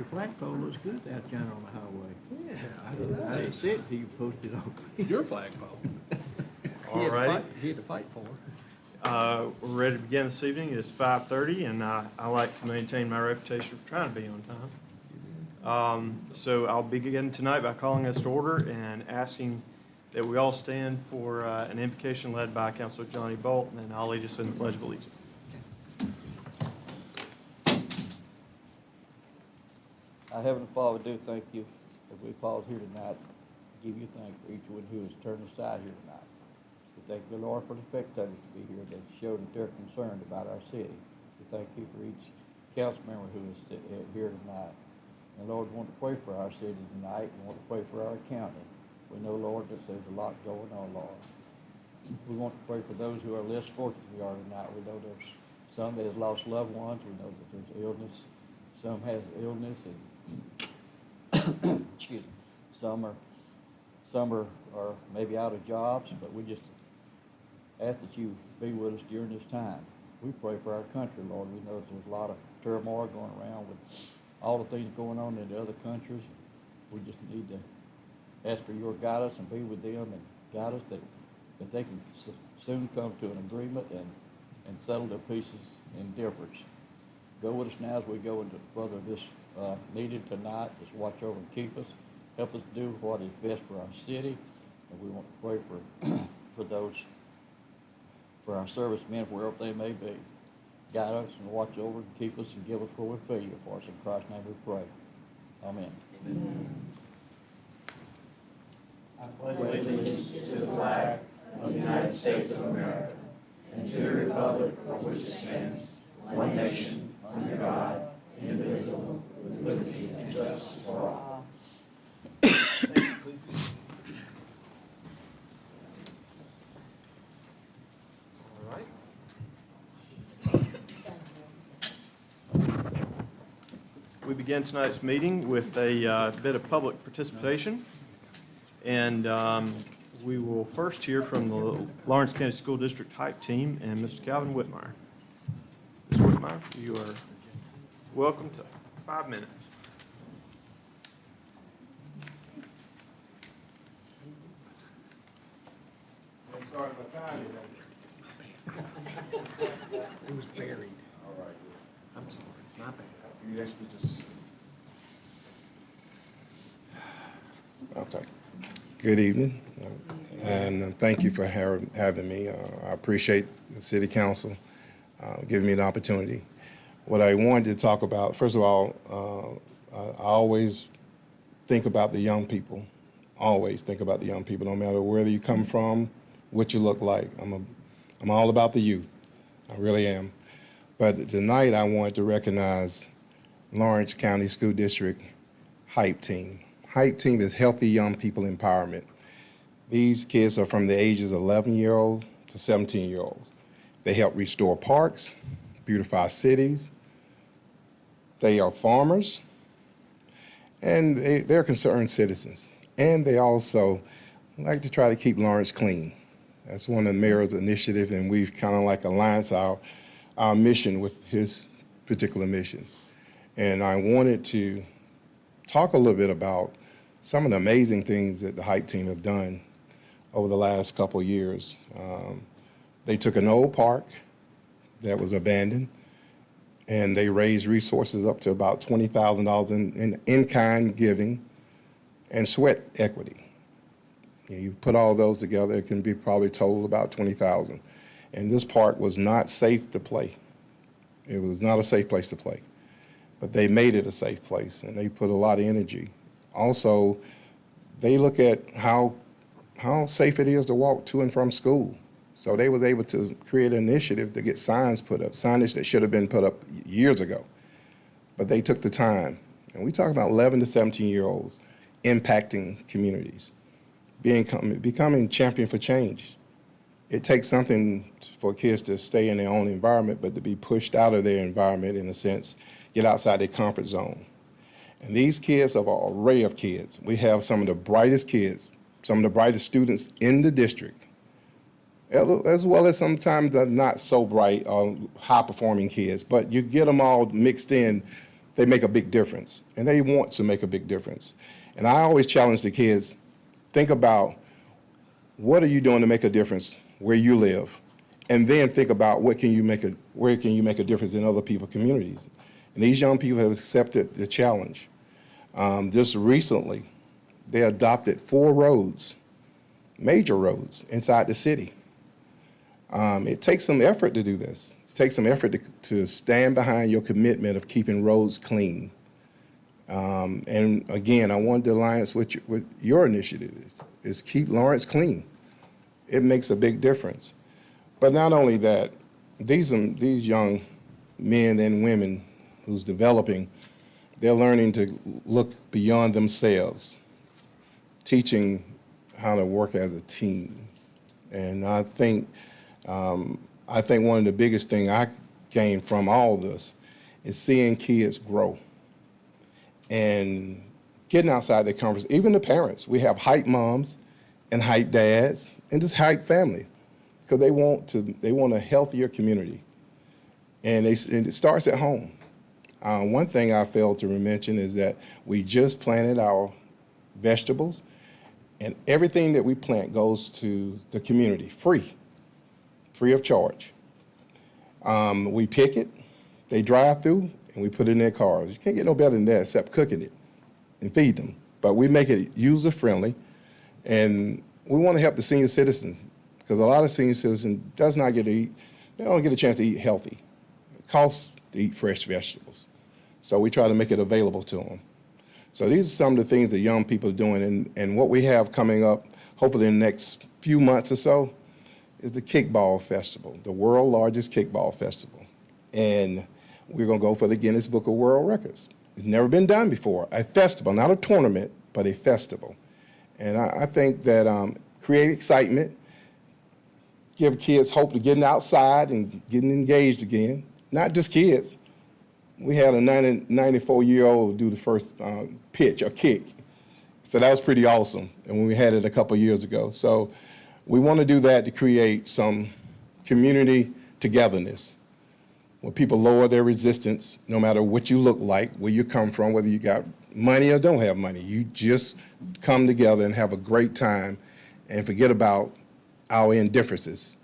Your flagpole looks good out down on the highway. Yeah. I didn't see it till you posted it on. Your flagpole. All righty. He had to fight for it. We're ready to begin this evening. It's 5:30, and I like to maintain my reputation for trying to be on time. So I'll begin tonight by calling us to order and asking that we all stand for an invocation led by Councilor Johnny Bolton, and I'll lead us in the Pledge of Allegiance. Our Heavenly Father, we do thank you that we pause here tonight. Give you thanks for each one who has turned aside here tonight. We thank you, Lord, for the spectators to be here that showed that they're concerned about our city. We thank you for each council member who is here tonight. And Lord, we want to pray for our city tonight. We want to pray for our county. We know, Lord, that there's a lot going on, Lord. We want to pray for those who are less fortunate than we are tonight. We know there's some that have lost loved ones. We know that there's illness. Some has illness and excuse me, some are maybe out of jobs, but we just ask that you be with us during this time. We pray for our country, Lord. We know that there's a lot of turmoil going around with all the things going on in the other countries. We just need to ask for your guidance and be with them and guide us that they can soon come to an agreement and settle their pieces in difference. Go with us now as we go into further this meeting tonight. Just watch over and keep us. Help us do what is best for our city. And we want to pray for for those, for our servicemen, wherever they may be. Guide us and watch over and keep us and give us where we feel you for us. In Christ's name we pray. Amen. Amen. I pledge allegiance to the flag of the United States of America and to the republic for which it stands, one nation, under God, indivisible, with liberty and justice for all. All right. We begin tonight's meeting with a bit of public participation. And we will first hear from the Lawrence County School District Hype Team and Mr. Calvin Whitmire. Mr. Whitmire, you are welcome to 5 minutes. I'm sorry if I tried It was buried. All right. I'm sorry, my bad. You asked me just. Okay. Good evening, and thank you for having me. I appreciate the City Council giving me an opportunity. What I wanted to talk about, first of all, I always think about the young people. Always think about the young people, no matter where you come from, what you look like. I'm all about the youth. I really am. But tonight I wanted to recognize Lawrence County School District Hype Team. Hype Team is Healthy Young People Empowerment. These kids are from the ages of 11-year-olds to 17-year-olds. They help restore parks, beautify cities. They are farmers, and they're concerned citizens. And they also like to try to keep Lawrence clean. That's one of the mayor's initiatives, and we've kind of like aligned our mission with his particular mission. And I wanted to talk a little bit about some of the amazing things that the Hype Team have done over the last couple of years. They took an old park that was abandoned, and they raised resources up to about $20,000 in-kind giving and sweat equity. You put all those together, it can be probably total about $20,000. And this park was not safe to play. It was not a safe place to play. But they made it a safe place, and they put a lot of energy. Also, they look at how safe it is to walk to and from school. So they was able to create an initiative to get signs put up, signage that should have been put up years ago. But they took the time. And we talk about 11 to 17-year-olds impacting communities, becoming champion for change. It takes something for kids to stay in their own environment, but to be pushed out of their environment, in a sense, get outside their comfort zone. And these kids are an array of kids. We have some of the brightest kids, some of the brightest students in the district, as well as sometimes the not so bright or high-performing kids. But you get them all mixed in they make a big difference, and they want to make a big difference. And I always challenge the kids, think about what are you doing to make a difference where you live, and then think about where can you make a difference in other people's communities. And these young people have accepted the challenge. Just recently, they adopted 4 roads, major roads, inside the city. It takes some effort to do this. It takes some effort to stand behind your commitment of keeping roads clean. And again, I want the alliance with your initiative is keep Lawrence clean. It makes a big difference. But not only that, these young men and women who's developing, they're learning to look beyond themselves, teaching how to work as a team. And I think one of the biggest things I gained from all this is seeing kids grow and getting outside their comfort zone. Even the parents, we have hype moms and hype dads and just hype families because they want a healthier community, and it starts at home. One thing I failed to mention is that we just planted our vegetables, and everything that we plant goes to the community free of charge. We pick it, they drive through, and we put it in their cars. You can't get no better than that except cooking it and feed them. But we make it user-friendly, and we want to help the senior citizens because a lot of senior citizens does not get to eat, they don't get a chance to eat healthy. It costs to eat fresh vegetables. So we try to make it available to them. So these are some of the things that young people are doing, and what we have coming up, hopefully in the next few months or so, is the Kickball Festival, the world's largest kickball festival. And we're gonna go for the Guinness Book of World Records. It's never been done before, a festival, not a tournament, but a festival. And I think that create excitement, give kids hope to getting outside and getting engaged again, not just kids. We had a 94-year-old do the first pitch or kick. So that was pretty awesome, and when we had it a couple years ago. So we want to do that to create some community togetherness, where people lower their resistance, no matter what you look like, where you come from, whether you got money or don't have money. You just come together and have a great time and forget about our indifferences.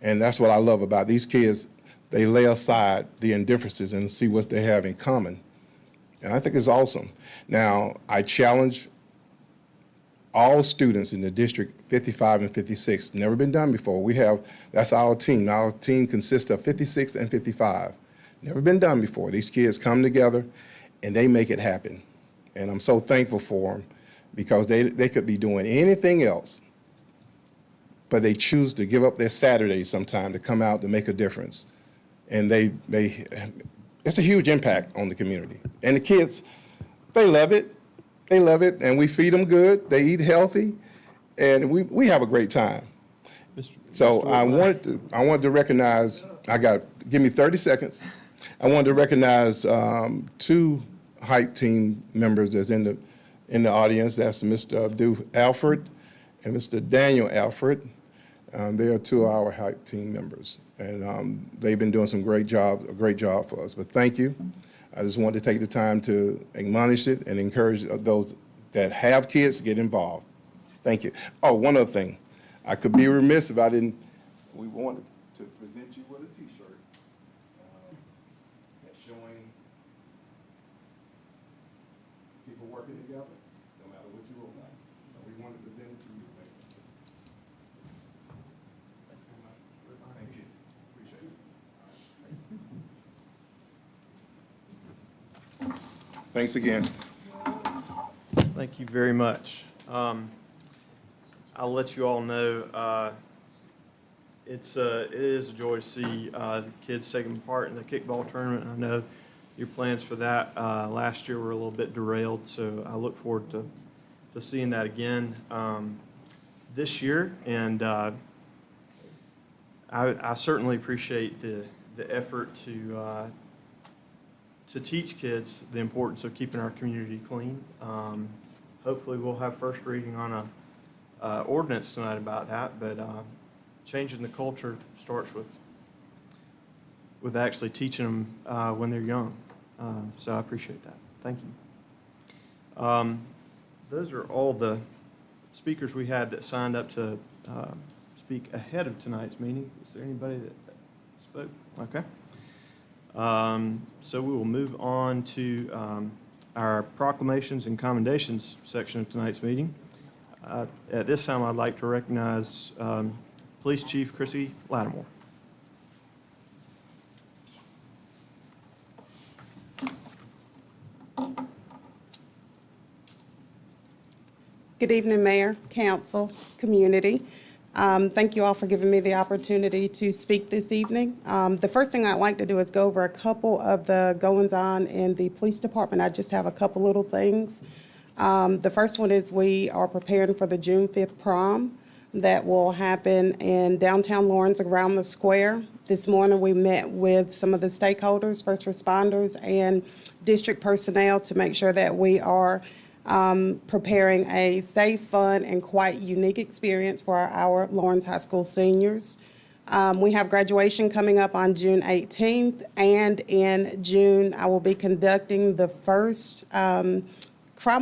And that's what I love about these kids. They lay aside the indifferences and see what they have in common. And I think it's awesome. Now, I challenge all students in the district 55 and 56, never been done before. That's our team. Our team consists of 56 and 55. Never been done before. These kids come together and they make it happen. And I'm so thankful for them because they could be doing anything else, but they choose to give up their Saturdays sometime to come out to make a difference. And it's a huge impact on the community. And the kids, they love it. They love it, and we feed them good. They eat healthy, and we have a great time. So I wanted to recognize. Give me 30 seconds. I wanted to recognize 2 hype team members that's in the audience. That's Mr. Abdul Alfred and Mr. Daniel Alfred. They are 2 of our hype team members, and they've been doing a great job for us. But thank you. I just wanted to take the time to admonish it and encourage those that have kids to get involved. Thank you. Oh, one other thing. I could be remiss if I didn't. We wanted to present you with a T-shirt that's showing people working together, no matter what you look like. So we wanted to present it to you. Thank you. Appreciate it. Thanks again. Thank you very much. I'll let you all know, it is a joy to see the kids taking part in the kickball tournament. I know your plans for that last year were a little bit derailed, so I look forward to seeing that again this year. And I certainly appreciate the effort to teach kids the importance of keeping our community clean. Hopefully we'll have first reading on a ordinance tonight about that, but changing the culture starts with actually teaching them when they're young. So I appreciate that. Thank you. Those are all the speakers we had that signed up to speak ahead of tonight's meeting. Is there anybody that spoke? Okay. So we will move on to our Proclamations and Commendations section of tonight's meeting. At this time, I'd like to recognize Police Chief Chrissy Lattimore. Good evening, Mayor, Council, community. Thank you all for giving me the opportunity to speak this evening. The first thing I'd like to do is go over a couple of the goings-on in the police department. I just have a couple little things. The first one is we are preparing for the June 5th prom that will happen in downtown Lawrence around the square. This morning we met with some of the stakeholders, first responders, and district personnel to make sure that we are preparing a safe, fun, and quite unique experience for our Lawrence High School seniors. We have graduation coming up on June 18th, and in June, I will be conducting the first Crime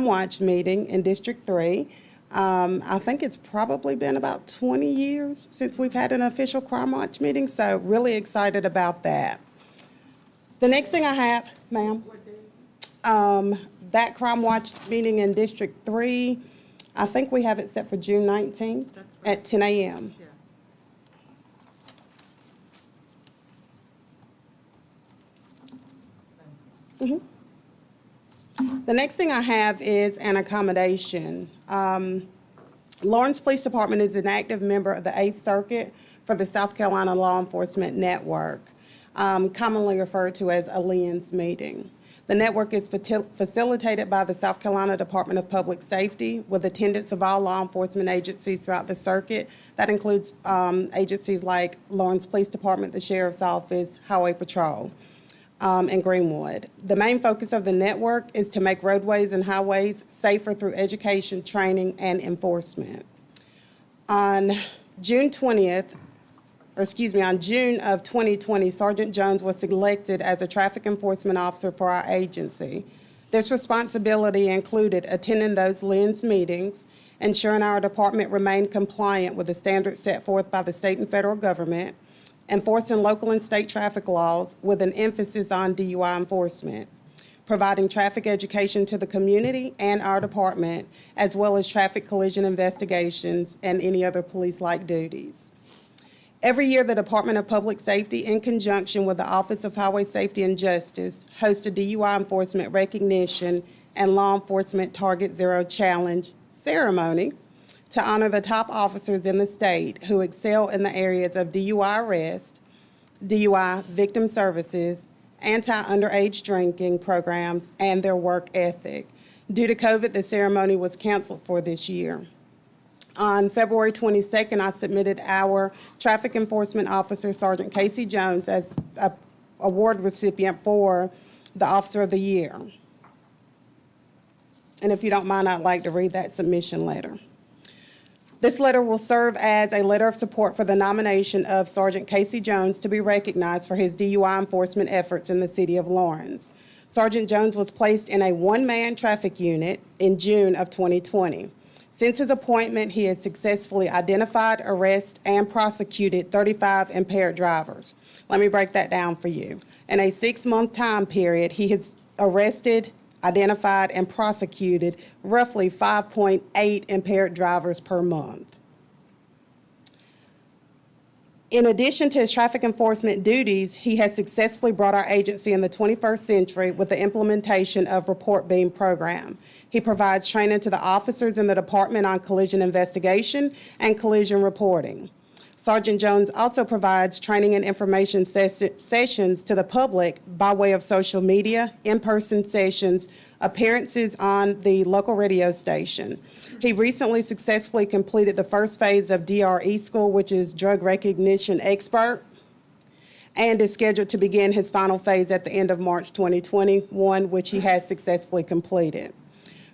Watch meeting in District 3. I think it's probably been about 20 years since we've had an official Crime Watch meeting, so really excited about that. The next thing I have, ma'am. That Crime Watch meeting in District 3, I think we have it set for June 19th at 10 a.m. Yes. The next thing I have is an accommodation. Lawrence Police Department is an active member of the 8th Circuit for the South Carolina Law Enforcement Network, commonly referred to as a LENS meeting. The network is facilitated by the South Carolina Department of Public Safety with attendance of all law enforcement agencies throughout the circuit. That includes agencies like Lawrence Police Department, the Sheriff's Office, Highway Patrol, and Greenwood. The main focus of the network is to make roadways and highways safer through education, training, and enforcement. On June of 2020, Sergeant Jones was selected as a traffic enforcement officer for our agency. This responsibility included attending those LENS meetings, ensuring our department remained compliant with the standards set forth by the state and federal government, enforcing local and state traffic laws with an emphasis on DUI enforcement, providing traffic education to the community and our department, as well as traffic collision investigations and any other police-like duties. Every year, the Department of Public Safety, in conjunction with the Office of Highway Safety and Justice, hosts a DUI enforcement recognition and law enforcement Target Zero Challenge ceremony to honor the top officers in the state who excel in the areas of DUI arrest, DUI victim services, anti-underage drinking programs, and their work ethic. Due to COVID, the ceremony was canceled for this year. On February 22nd, I submitted our traffic enforcement officer, Sergeant Casey Jones, as an award recipient for the Officer of the Year. And if you don't mind, I'd like to read that submission letter. This letter will serve as a letter of support for the nomination of Sergeant Casey Jones to be recognized for his DUI enforcement efforts in the city of Lawrence. Sergeant Jones was placed in a one-man traffic unit in June of 2020. Since his appointment, he has successfully identified, arrested, and prosecuted 35 impaired drivers. Let me break that down for you. In a 6-month time period, he has arrested, identified, and prosecuted roughly 5.8 impaired drivers per month. In addition to his traffic enforcement duties, he has successfully brought our agency in the 21st century with the implementation of Report Beam program. He provides training to the officers in the department on collision investigation and collision reporting. Sergeant Jones also provides training and information sessions to the public by way of social media, in-person sessions, appearances on the local radio station. He recently successfully completed the first phase of DRE school, which is Drug Recognition Expert, and is scheduled to begin his final phase at the end of March 2021, which he has successfully completed.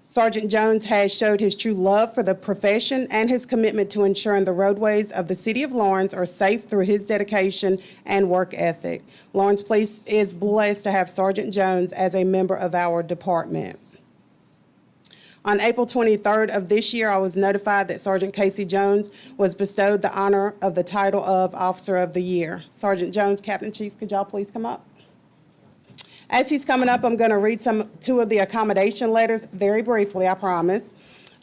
Sergeant Jones has showed his true love for the profession and his commitment to ensuring the roadways of the city of Lawrence are safe through his dedication and work ethic. Lawrence Police is blessed to have Sergeant Jones as a member of our department. On April 23rd of this year, I was notified that Sergeant Casey Jones was bestowed the honor of the title of Officer of the Year. Sergeant Jones, Captain Chiefs, could y'all please come up? As he's coming up, I'm going to read two of the accommodation letters very briefly, I promise.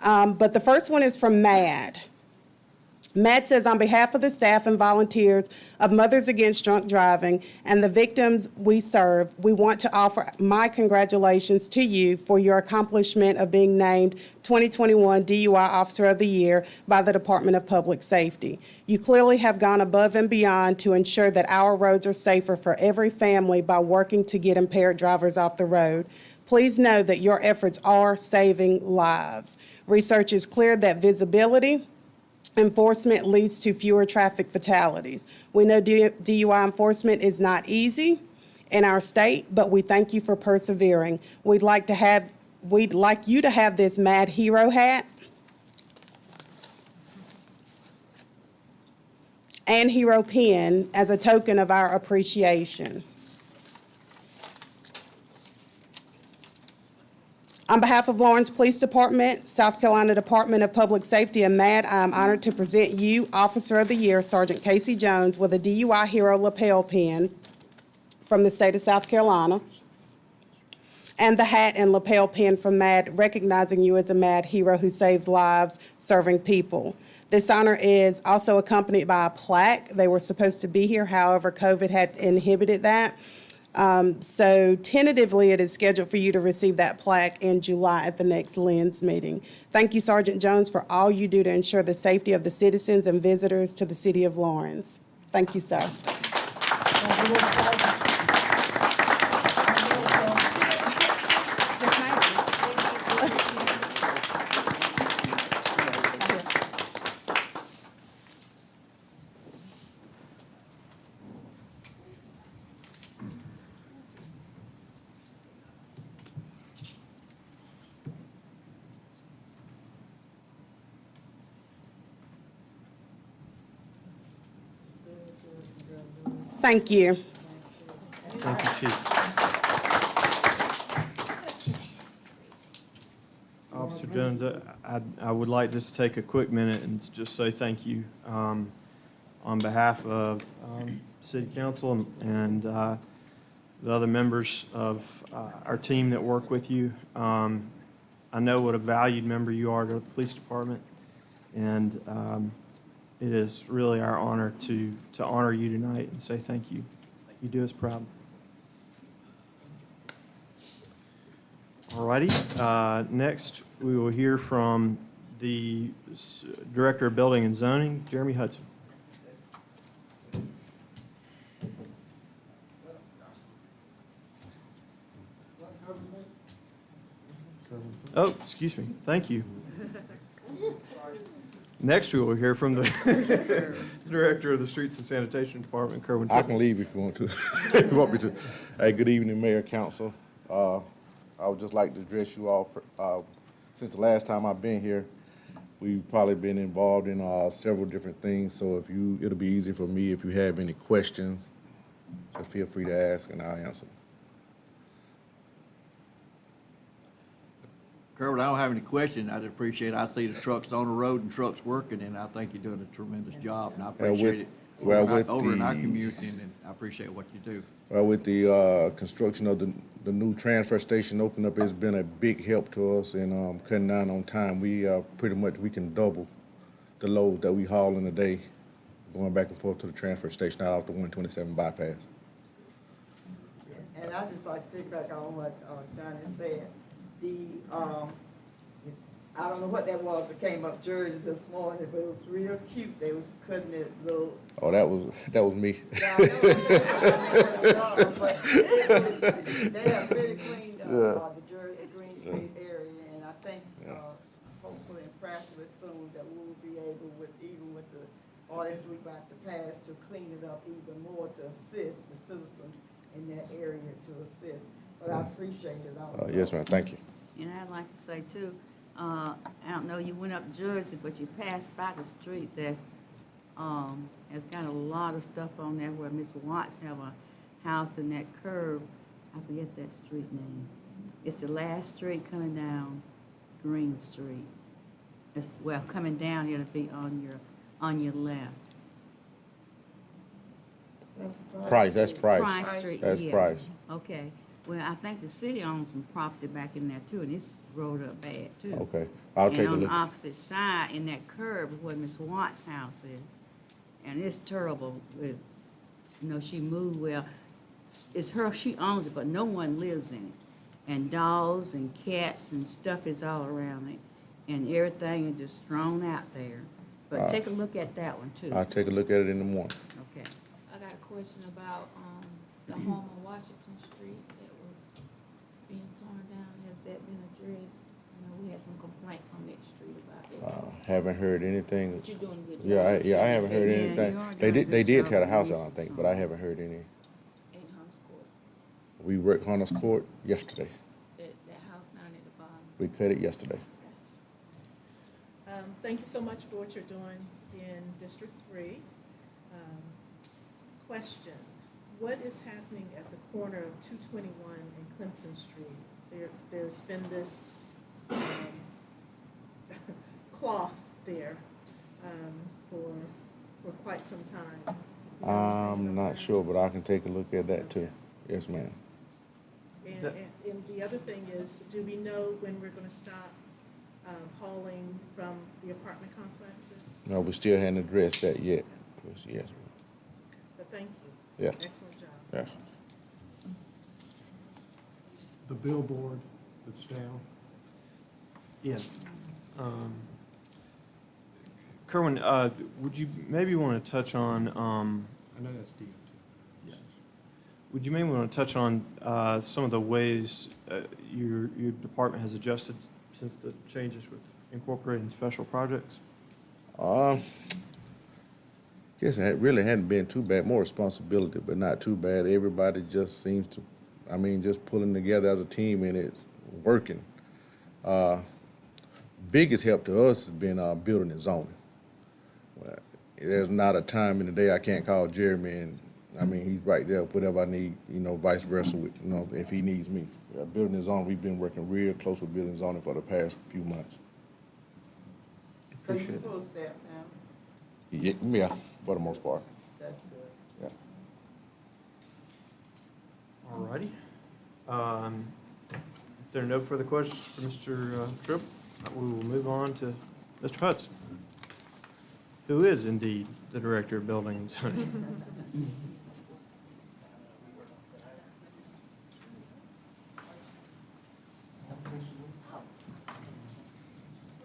But the first one is from Mad. Mad says, on behalf of the staff and volunteers of Mothers Against Drunk Driving and the victims we serve, we want to offer my congratulations to you for your accomplishment of being named 2021 DUI Officer of the Year by the Department of Public Safety. You clearly have gone above and beyond to ensure that our roads are safer for every family by working to get impaired drivers off the road. Please know that your efforts are saving lives. Research is clear that visibility enforcement leads to fewer traffic fatalities. We know DUI enforcement is not easy in our state, but we thank you for persevering. We'd like you to have this Mad Hero hat and Hero pin as a token of our appreciation. On behalf of Lawrence Police Department, South Carolina Department of Public Safety, and MAD, I am honored to present you, Officer of the Year, Sergeant Casey Jones, with a DUI Hero lapel pin from the state of South Carolina, and the hat and lapel pin from MAD, recognizing you as a MAD hero who saves lives serving people. This honor is also accompanied by a plaque. They were supposed to be here, however, COVID had inhibited that. So tentatively, it is scheduled for you to receive that plaque in July at the next LENS meeting. Thank you, Sergeant Jones, for all you do to ensure the safety of the citizens and visitors to the city of Lawrence. Thank you, sir. Thank you. Thank you, Chief. Officer Jones, I would like just to take a quick minute and just say thank you on behalf of City Council and the other members of our team that work with you. I know what a valued member you are to the police department, and it is really our honor to honor you tonight and say thank you. You do us proud. All righty. Next, we will hear from the Director of Building and Zoning, Jeremy Hudson. Oh, excuse me. Thank you. Next, we will hear from the Director of the Streets and Sanitation Department, Kerwin. I can leave if you want to. If you want me to. Hey, good evening, Mayor, Council. I would just like to address you all. Since the last time I've been here, we've probably been involved in several different things. So it'll be easy for me if you have any questions. Just feel free to ask, and I'll answer. Kerwin, I don't have any questions. I just appreciate, I see the trucks on the road and trucks working, and I think you're doing a tremendous job, and I appreciate it. Over in our community, and I appreciate what you do. Well, with the construction of the new transfer station opening up, it's been a big help to us in cutting down on time. We pretty much, we can double the load that we haul in a day going back and forth to the transfer station out off the 127 bypass. And I just like to piggyback on what Johnny said. I don't know what that was that came up Jersey this morning, but it was real cute. They was cutting it little. Oh, that was me. Yeah, I know, but they have really cleaned up the Jersey Green Street area, and I think hopefully and practically soon that we will be able, even with the ordinance we about to pass, to clean it up even more to assist the citizens in that area to assist. But I appreciate it also. Yes, ma'am. Thank you. And I'd like to say too, I don't know, you went up Jersey, but you passed by the street that's, has got a lot of stuff on there where Miss Watts have a house in that curve. I forget that street name. It's the last street coming down Green Street. It's, well, coming down, it'll be on your left. Price, that's Price. Price Street, That's yeah. Price. Okay, well, I think the city owns some property back in there too, and it's rolled up bad too. Okay, I'll take a And on look. the opposite side, in that curve, is where Miss Watts' house is. And it's terrible, it's, you know, she moved, well, it's her, she owns it, but no one lives in it. And dogs and cats and stuff is all around it, and everything is just thrown out there. But take a look at that one too, I'll take a look at it in the morning. okay? I got a question about, the home on Washington Street that was being torn down. Has that been addressed? You know, we had some complaints on that street about that. Haven't heard anything. But you're doing a good job. Yeah, I haven't heard Yeah, anything. you are They doing a did, they good did job tear the on house this down, I and think, so but I on. haven't heard any. In Hunts Court, We worked Hunter's Court yesterday. that house down at the bottom. We cut it yesterday. Thank you so much for what you're doing in District 3. Question, what is happening at the corner of 221 and Clemson Street? There's been this cloth there for quite some time. You know anything I'm about not that? sure, but I can take a look at that too. Yes, ma'am. And the other thing is, do we know when we're going to stop hauling from the apartment complexes? No, we still hadn't addressed that yet. Yes, But thank you. yeah, Excellent job. yeah. The billboard that's down. Yeah. Kerwin, would you maybe want to touch on, I know that's DOT. would you maybe want to touch on some of the ways your department has adjusted since the changes with incorporating special projects? Guess it really hadn't been too bad. More responsibility, but not too bad. Everybody just seems to, I mean, just pulling together as a team and it's working. Biggest help to us has been building and zoning. Well, there's not a time in the day I can't call Jeremy, and I mean, he's right there, whatever I need, you know, vice versa, with, you know, if he needs me. Building and zoning, we've been working real close with building and zoning for the past few months. So you full staff now? Yeah, for the most part, That's good. yeah. All righty. If there are no further questions for Mr. Tripp, we will move on to Mr. Hudson, who is indeed the Director of Building and Zoning.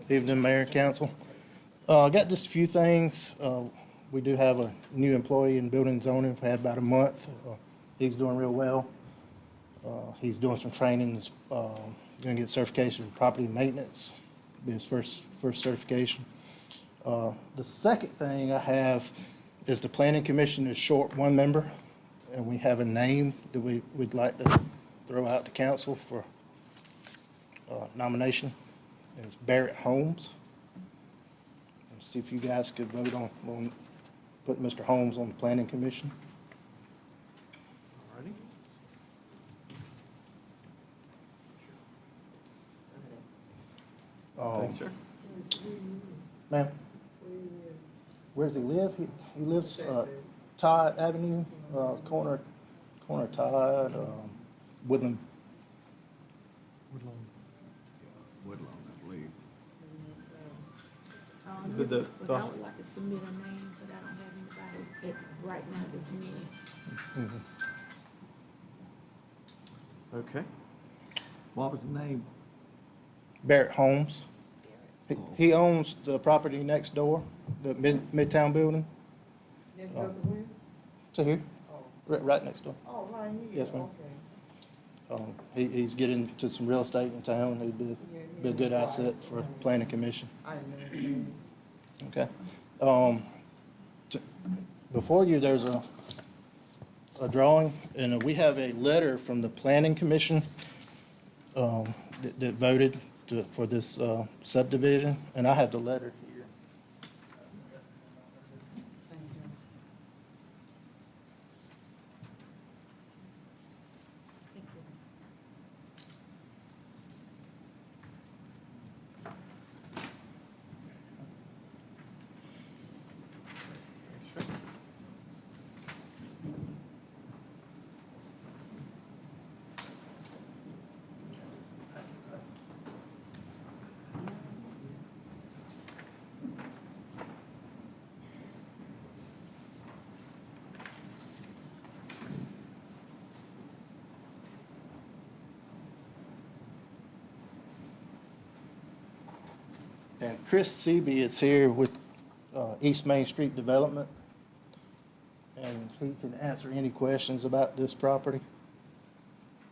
Evening, Mayor and Council. I got just a few things. We do have a new employee in building and zoning. We've had about a month. He's doing real well. He's doing some training. He's going to get certification in property maintenance, be his first certification. The second thing I have is the Planning Commission is short one member, and we have a name that we'd like to throw out to council for nomination. It's Barrett Holmes. See if you guys could vote on putting Mr. Holmes on the Planning Commission. All righty. Thanks, sir. Ma'am? Where does he live? He lives Todd Avenue, corner Todd, Woodland. Woodlawn, I believe. But I would like to submit a name, but I don't have anybody right now this minute. Okay. What was the name? Barrett Holmes. He owns the property next door, the Midtown building. Next door to where? To here, right next door. Oh, right here. Yes, ma'am. Okay. He's getting to some real estate in town. He'd be a good asset for planning commission. I know. Okay. Before you, there's a drawing, and we have a letter from the planning commission that voted for this subdivision, and I have the letter here. And Chris Seeby is here with East Main Street Development, and he can answer any questions about this property.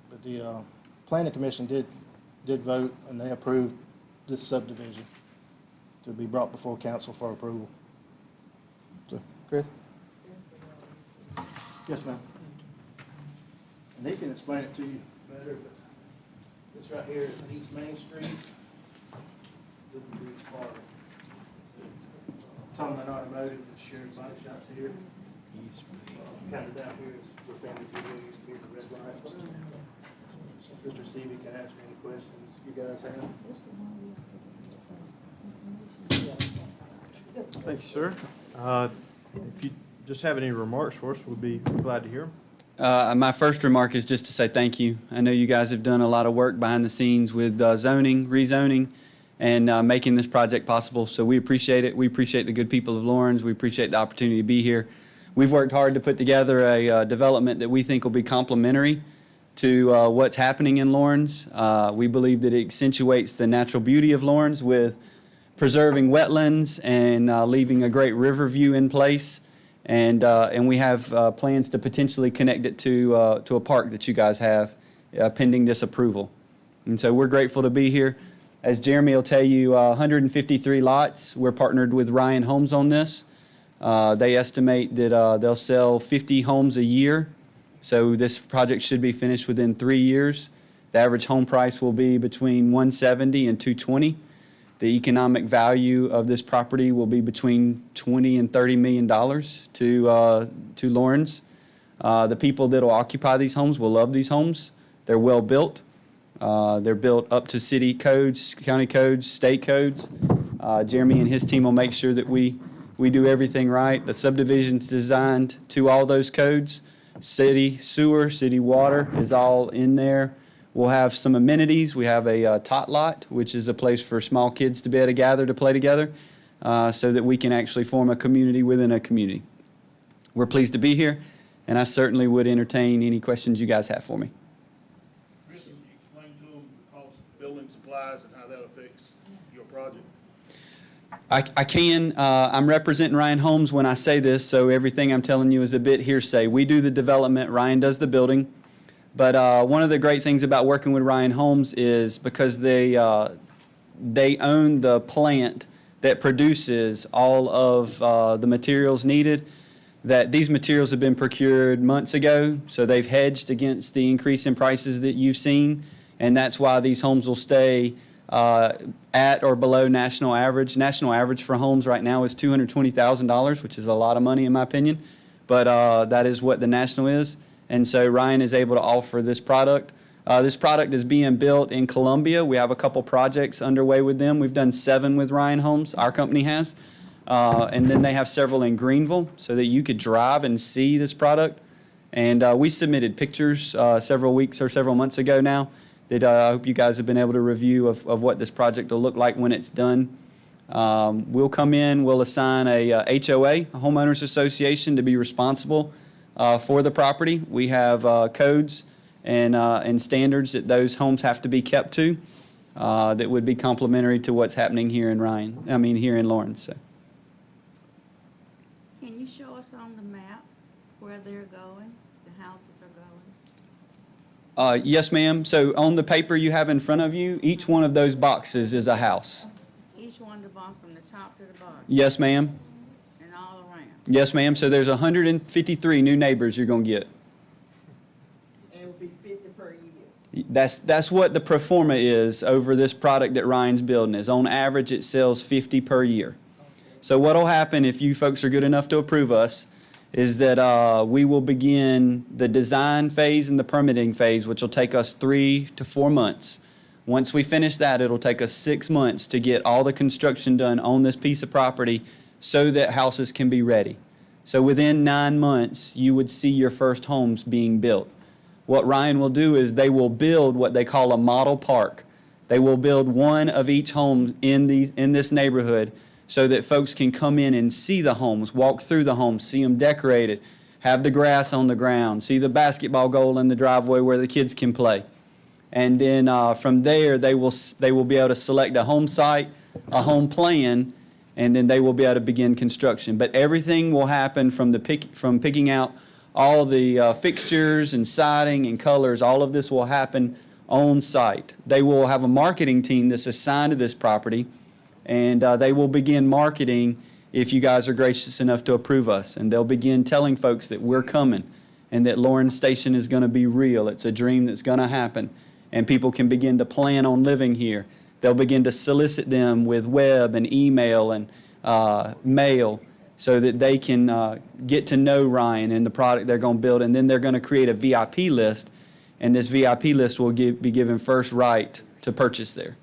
But the planning commission did vote, and they approved this subdivision to be brought before council for approval. So, Chris? Yes, ma'am. And he can explain it to you better, but this right here is East Main Street. This is East Park. Tolman Automotive, the shared body shops here. Kind of down here is where Family Jewelry used to be, the red light. Mr. Seavey can answer any questions you guys have. Thank you, sir. If you just have any remarks for us, we'll be glad to hear them. My first remark is just to say thank you. I know you guys have done a lot of work behind the scenes with zoning, rezoning, and making this project possible. So we appreciate it. We appreciate the good people of Lawrence. We appreciate the opportunity to be here. We've worked hard to put together a development that we think will be complementary to what's happening in Lawrence. We believe that it accentuates the natural beauty of Lawrence with preserving wetlands and leaving a great river view in place. And we have plans to potentially connect it to a park that you guys have pending this approval. And so we're grateful to be here. As Jeremy will tell you, 153 lots. We're partnered with Ryan Homes on this. They estimate that they'll sell 50 homes a year. So this project should be finished within 3 years. The average home price will be between $170 and $220. The economic value of this property will be between $20 and $30 million to Lawrence. The people that will occupy these homes will love these homes. They're well built. They're built up to city codes, county codes, state codes. Jeremy and his team will make sure that we do everything right. The subdivision's designed to all those codes. City sewer, city water is all in there. We'll have some amenities. We have a tot lot, which is a place for small kids to be able to gather to play together so that we can actually form a community within a community. We're pleased to be here, and I certainly would entertain any questions you guys have for me. Chris, can you explain to them the cost of building supplies and how that affects your project? I can. I'm representing Ryan Homes when I say this, so everything I'm telling you is a bit hearsay. We do the development. Ryan does the building. But one of the great things about working with Ryan Homes is because they own the plant that produces all of the materials needed, that these materials have been procured months ago, so they've hedged against the increase in prices that you've seen, and that's why these homes will stay at or below national average. National average for homes right now is $220,000, which is a lot of money in my opinion, but that is what the national is. And so Ryan is able to offer this product. This product is being built in Columbia. We have a couple projects underway with them. We've done 7 with Ryan Homes, our company has. And then they have several in Greenville so that you could drive and see this product. And we submitted pictures several weeks or several months ago now that I hope you guys have been able to review of what this project will look like when it's done. We'll come in, we'll assign a HOA, a homeowners association, to be responsible for the property. We have codes and standards that those homes have to be kept to that would be complementary to what's happening here in here in Lawrence. So. Can you show us on the map where they're going, the houses are going? Yes, ma'am. So on the paper you have in front of you, each one of those boxes is a house. Each one of the boxes from the top to the bottom? Yes, ma'am. And all around? Yes, ma'am. So there's 153 new neighbors you're going to get. And will be 50 per year. That's what the pro forma is over this product that Ryan's building is. On average, it sells 50 per year. So what'll happen if you folks are good enough to approve us is that we will begin the design phase and the permitting phase, which will take us 3 to 4 months. Once we finish that, it'll take us 6 months to get all the construction done on this piece of property so that houses can be ready. So within 9 months, you would see your first homes being built. What Ryan will do is they will build what they call a model park. They will build one of each home in this neighborhood so that folks can come in and see the homes, walk through the homes, see them decorated, have the grass on the ground, see the basketball goal in the driveway where the kids can play. And then from there, they will be able to select a home site, a home plan, and then they will be able to begin construction. But everything will happen from picking out all the fixtures and siding and colors. All of this will happen on site. They will have a marketing team that's assigned to this property, and they will begin marketing if you guys are gracious enough to approve us. And they'll begin telling folks that we're coming and that Lawrence Station is going to be real. It's a dream that's going to happen, and people can begin to plan on living here. They'll begin to solicit them with web and email and mail so that they can get to know Ryan and the product they're going to build. And then they're going to create a VIP list, and this VIP list will be given first right to purchase there.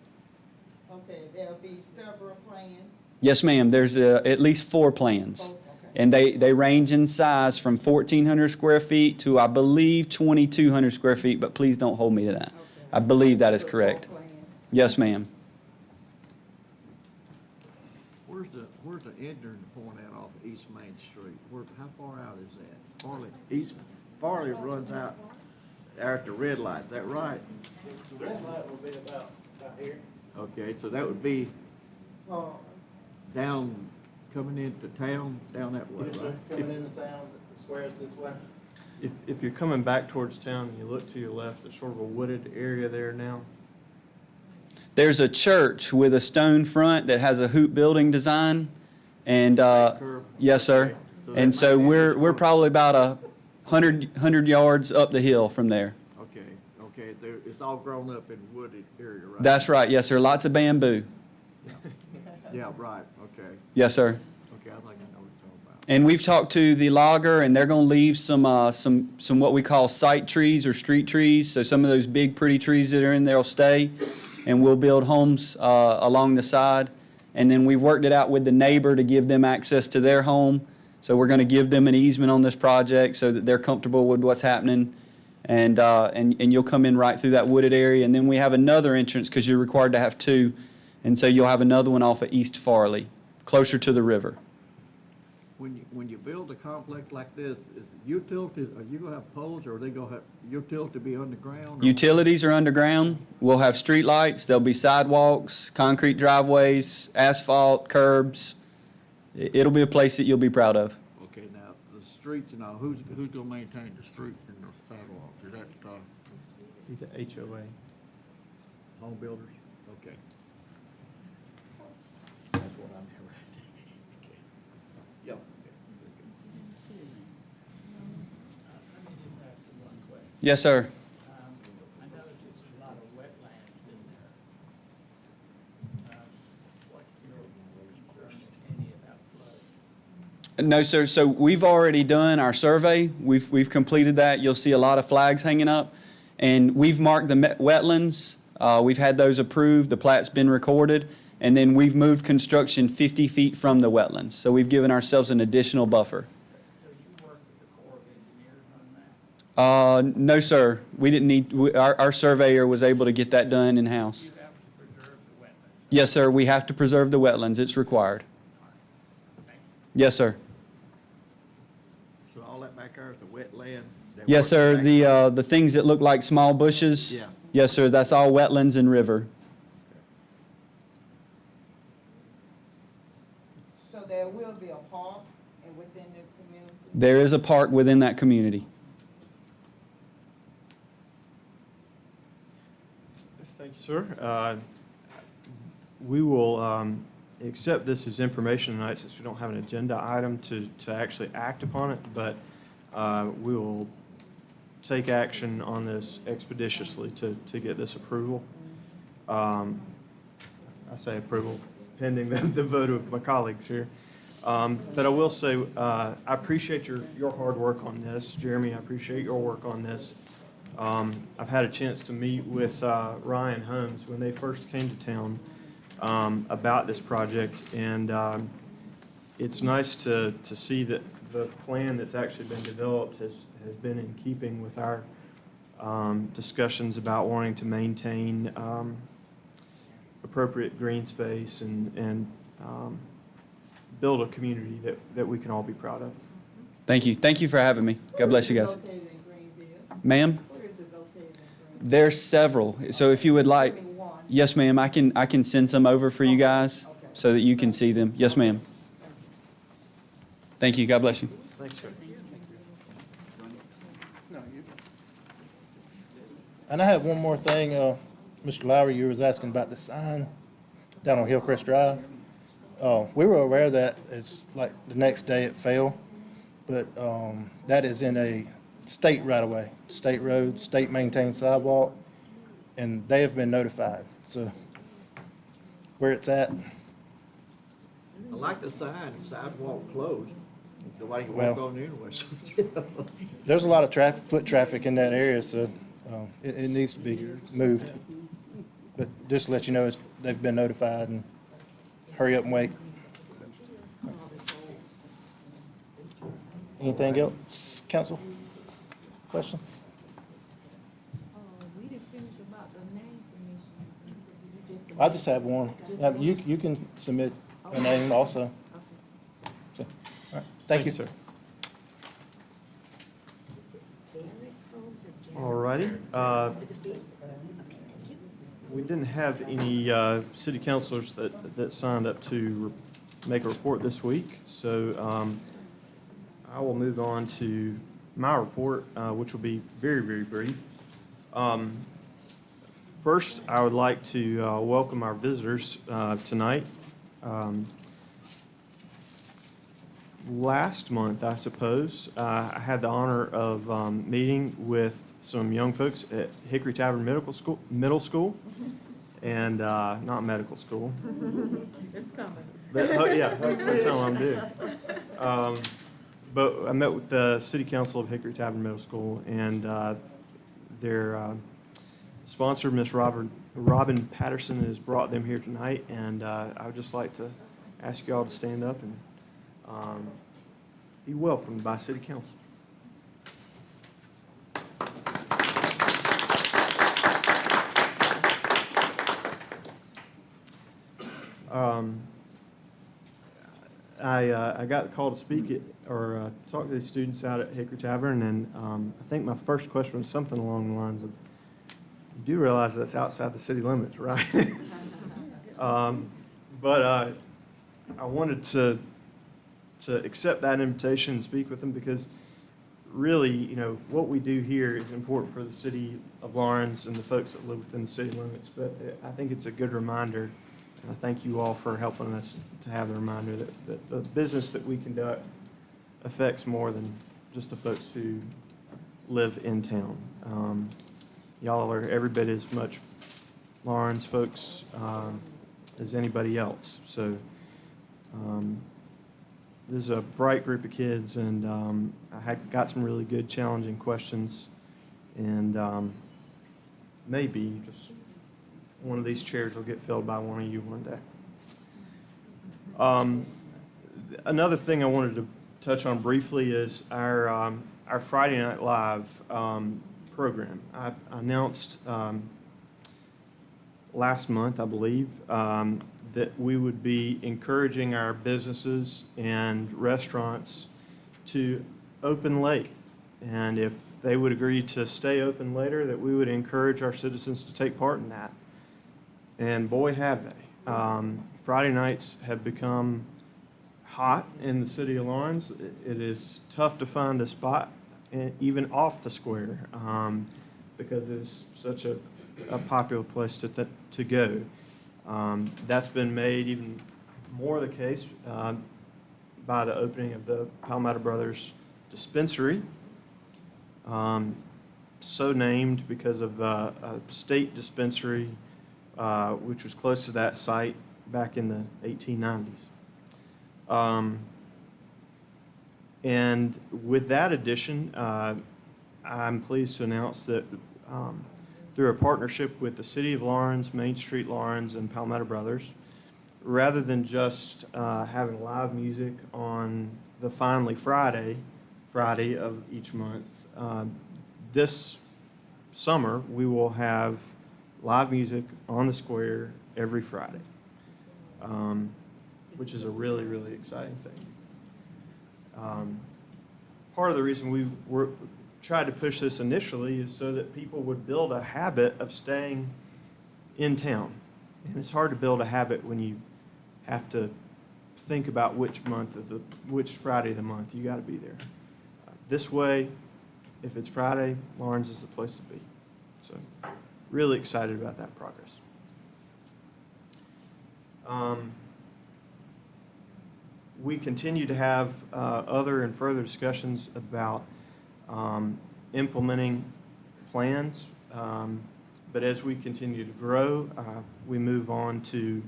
Okay, there'll be several plans. Yes, ma'am. There's at least 4 plans. And they range in size from 1,400 square feet to, I believe, 2,200 square feet, but please don't hold me to that. I believe that is correct. Yes, ma'am. Where's the entering point out off of East Main Street? How far out is that? Farley runs out after red light, is that right? The red light will be about here. Okay, so that would be down, coming into town, down that way, right? Coming into town, the square's this way. If you're coming back towards town and you look to your left, there's sort of a wooded area there now. There's a church with a stone front that has a hoop building design, and yes, sir. And so we're probably about 100 yards up the hill from there. Okay, it's all grown up in wooded area, right? That's right, yes, sir. Lots of bamboo. Yeah, right, okay. Yes, sir. Okay, I think I know what you're talking about. And we've talked to the logger, and they're going to leave some what we call site trees or street trees. So some of those big pretty trees that are in there will stay, and we'll build homes along the side. And then we've worked it out with the neighbor to give them access to their home. So we're going to give them an easement on this project so that they're comfortable with what's happening. And you'll come in right through that wooded area. And then we have another entrance because you're required to have 2. And so you'll have another one off of East Farley, closer to the river. When you build a complex like this, is utilities, are you gonna have poles, or are they gonna have utility be underground? or- Utilities are underground. We'll have street lights. There'll be sidewalks, concrete driveways, asphalt, curbs. It'll be a place that you'll be proud of. Okay, now, the streets and all, who's gonna maintain the streets and the sidewalks? Is that, Be the HOA. home builders? Okay. That's what I'm interested in. Okay. Yep. Yes, sir. I noticed there's a lot of wetlands in there. What's your understanding about flooding? No, sir. So we've already done our survey. We've completed that. You'll see a lot of flags hanging up. And we've marked the wetlands. We've had those approved. The plat's been recorded. And then we've moved construction 50 feet from the wetlands. So we've given ourselves an additional buffer. So you work with the Corps of Engineers on that? No, sir. We didn't need, our surveyor was able to get that done in-house. You have to preserve the wetlands. Yes, sir. We have to preserve the wetlands. It's required. Yes, sir. So all that back there is the wetland? that Yes, works sir. back- The things that look like small bushes. Yeah. Yes, sir. That's all wetlands and river. So there will be a park and within the community? There is a park within that community. Thank you, sir. We will accept this as information tonight since we don't have an agenda item to actually act upon it, but we will take action on this expeditiously to get this approval. I say approval pending the vote of my colleagues here. But I will say, I appreciate your hard work on this. Jeremy, I appreciate your work on this. I've had a chance to meet with Ryan Holmes when they first came to town about this project, and it's nice to see that the plan that's actually been developed has been in keeping with our discussions about wanting to maintain appropriate green space and build a community that we can all be proud of. Thank you. Thank you for having me. God bless you guys. Located in Greenville? Ma'am, Where is it located in Greenville? there's several. So if you would like, Only one. yes, ma'am, I can send some over for you guys so that you can see them. Yes, ma'am. Thank you. God bless you. Thanks, sir. And I have one more thing, Mr. Lowry, you was asking about the sign down on Hillcrest Drive. We were aware that it's like the next day it fell, but that is in a state right-of-way, state road, state maintained sidewalk, and they have been notified. So where it's at, I like the sign, sidewalk closed. Nobody can Well- walk on anyway. there's a lot of traffic, foot traffic in that area, so it needs to be moved. But just to let you know, they've been notified, and hurry up and wait. Anything else, council? Questions? We didn't finish about the name submission. You just I just have one. You can submit a name also. So, all right, thank you. Sir. All righty. We didn't have any city councilors that signed up to make a report this week, so I will move on to my report, which will be very, very brief. First, I would like to welcome our visitors tonight. Last month, I suppose, I had the honor of meeting with some young folks at Hickory Tavern Middle School, and not medical school. It's coming. But, yeah, hopefully some of them do. But I met with the City Council of Hickory Tavern Middle School, and their sponsor, Miss Robin Patterson, has brought them here tonight, and I would just like to ask you all to stand up and be welcomed by City Council. I got called to speak or talk to these students out at Hickory Tavern, and I think my first question was something along the lines of, you do realize that's outside the city limits, right? But I wanted to accept that invitation and speak with them, because really, you know, what we do here is important for the city of Lawrence and the folks that live within the city limits, but I think it's a good reminder, and I thank you all for helping us to have the reminder that the business that we conduct affects more than just the folks who live in town. Y'all are every bit as much Lawrence folks as anybody else, so this is a bright group of kids, and I got some really good, challenging questions, and maybe just one of these chairs will get filled by one of you one day. Another thing I wanted to touch on briefly is our Friday Night Live program. I announced last month, I believe, that we would be encouraging our businesses and restaurants to open late. And if they would agree to stay open later, that we would encourage our citizens to take part in that. And boy, have they. Friday nights have become hot in the city of Lawrence. It is tough to find a spot, even off the square, because it is such a popular place to go. That's been made even more the case by the opening of the Palmetto Brothers dispensary. so named because of a state dispensary which was close to that site back in the 1890s. And with that addition, I'm pleased to announce that through a partnership with the City of Lawrence, Main Street Lawrence, and Palmetto Brothers, rather than just having live music on the Finally Friday of each month, this summer we will have live music on the square every Friday, which is a really, really exciting thing. Part of the reason we tried to push this initially is so that people would build a habit of staying in town. And it's hard to build a habit when you have to think about which Friday of the month you got to be there. This way, if it's Friday, Lawrence is the place to be. So, really excited about that progress. We continue to have other and further discussions about implementing plans, but as we continue to grow, we move on to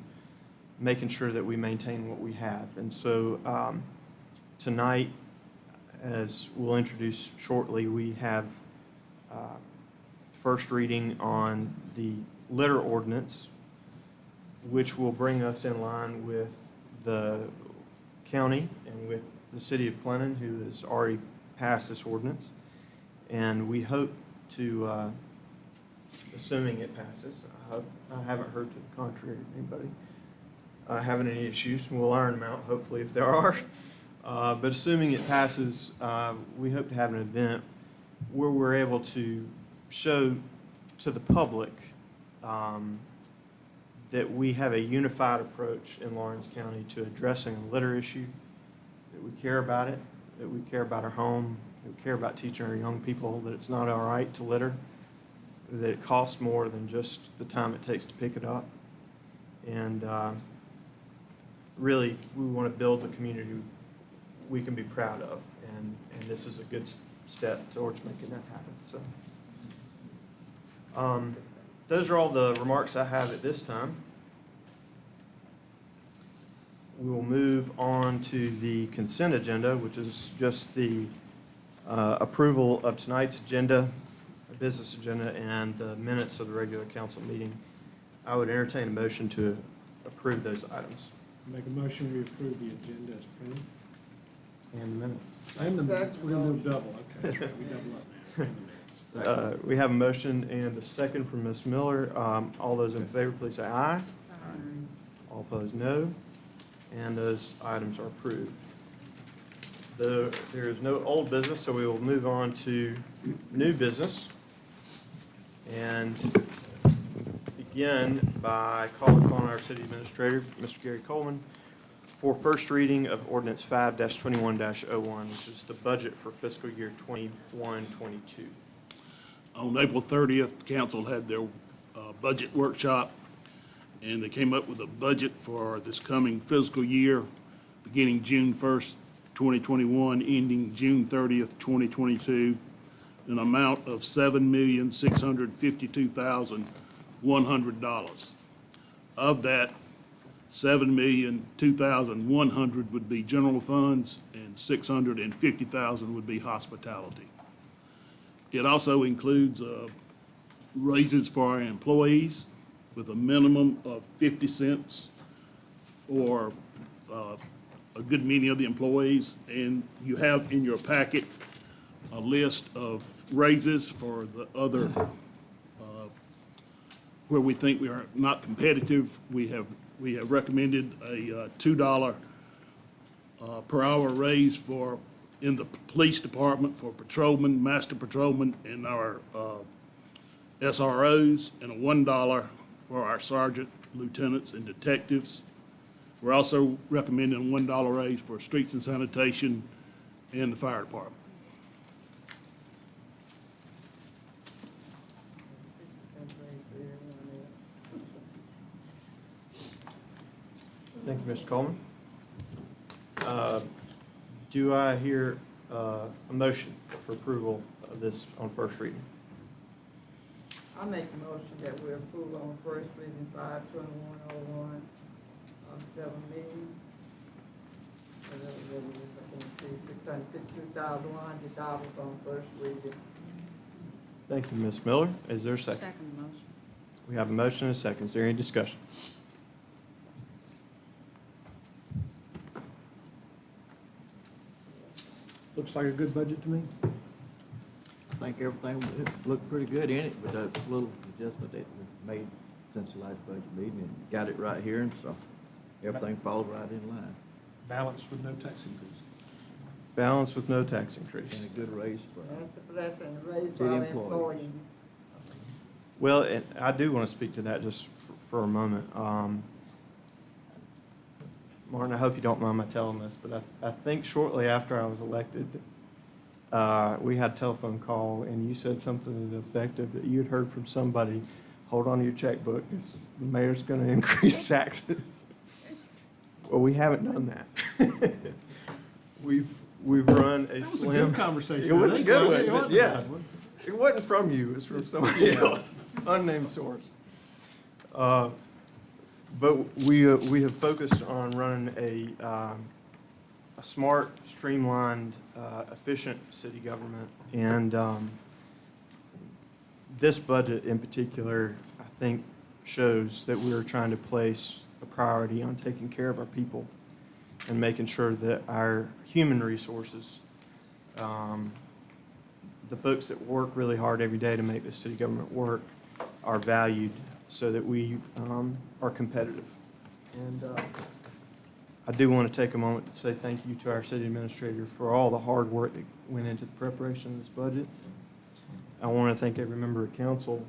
making sure that we maintain what we have. And so tonight, as we'll introduce shortly, we have first reading on the litter ordinance, which will bring us in line with the county and with the city of Clinton, who has already passed this ordinance. And we hope to, assuming it passes, I haven't heard to the contrary of anybody having any issues. We'll iron them out, hopefully, if there are. But assuming it passes, we hope to have an event where we're able to show to the public that we have a unified approach in Lawrence County to addressing a litter issue, that we care about it, that we care about our home, that we care about teaching our young people that it's not all right to litter, that it costs more than just the time it takes to pick it up. And really, we want to build the community we can be proud of, and this is a good step towards making that happen. So, those are all the remarks I have at this time. We will move on to the consent agenda, which is just the approval of tonight's agenda, business agenda, and the minutes of the regular council meeting. I would entertain a motion to approve those items. Make a motion, we approve the agenda as printed. And the minutes. And the minutes, we're gonna move double, okay, that's right, we double up now. And the minutes. We have a motion and a second from Ms. Miller. All those in favor, please say aye. All opposed, no. And those items are approved. There is no old business, so we will move on to new business. And begin by calling upon our city administrator, Mr. Gary Coleman, for first reading of Ordinance 5-21-01, which is the budget for fiscal year 21-22. On April 30th, the council had their budget workshop, and they came up with a budget for this coming fiscal year, beginning June 1st, 2021, ending June 30th, 2022, an amount of $7,652,100. Of that, $7,002,100 would be general funds, and $650,000 would be hospitality. It also includes raises for our employees with a minimum of 50 cents for a good many of the employees. And you have in your packet a list of raises for the other, where we think we are not competitive. We have recommended a $2 per hour raise in the police department for patrolmen, master patrolmen, and our SROs, and a $1 for our sergeant, lieutenants, and detectives. We're also recommending a $1 raise for streets and sanitation and the fire department. Thank you, Mr. Coleman. Do I hear a motion for approval of this on first reading? I make the motion that we approve on first reading 5/21/01, 7 million. $652,100 on first reading. Thank you, Ms. Miller. Is there a second? Second motion. We have a motion and a second. Is there any discussion? Looks like a good budget to me. I think everything looked pretty good in it, but that little adjustment that we made since the last budget meeting, and got it right here, and so everything falls right in line. Balanced with no tax increase. Balance with no tax And increase. a good raise for That's the blessing, raise City for our employees. employees. Well, and I do want to speak to that just for a moment. Martin, I hope you don't mind my telling this, but I think shortly after I was elected, we had a telephone call, and you said something to the effect of that you had heard from somebody, hold on to your checkbook, because the mayor's going to increase taxes. Well, we haven't done that. We've run a That was a slim. good conversation. It was I a think, good wasn't it? It one, wasn't but a yeah. bad one. It wasn't from you, it was from somebody else, unnamed source. But we have focused on running a smart, streamlined, efficient city government. And this budget in particular, I think, shows that we are trying to place a priority on taking care of our people and making sure that our human resources, the folks that work really hard every day to make this city government work, are valued so that we are competitive. And I do want to take a moment to say thank you to our city administrator for all the hard work that went into the preparation of this budget. I want to thank every member of council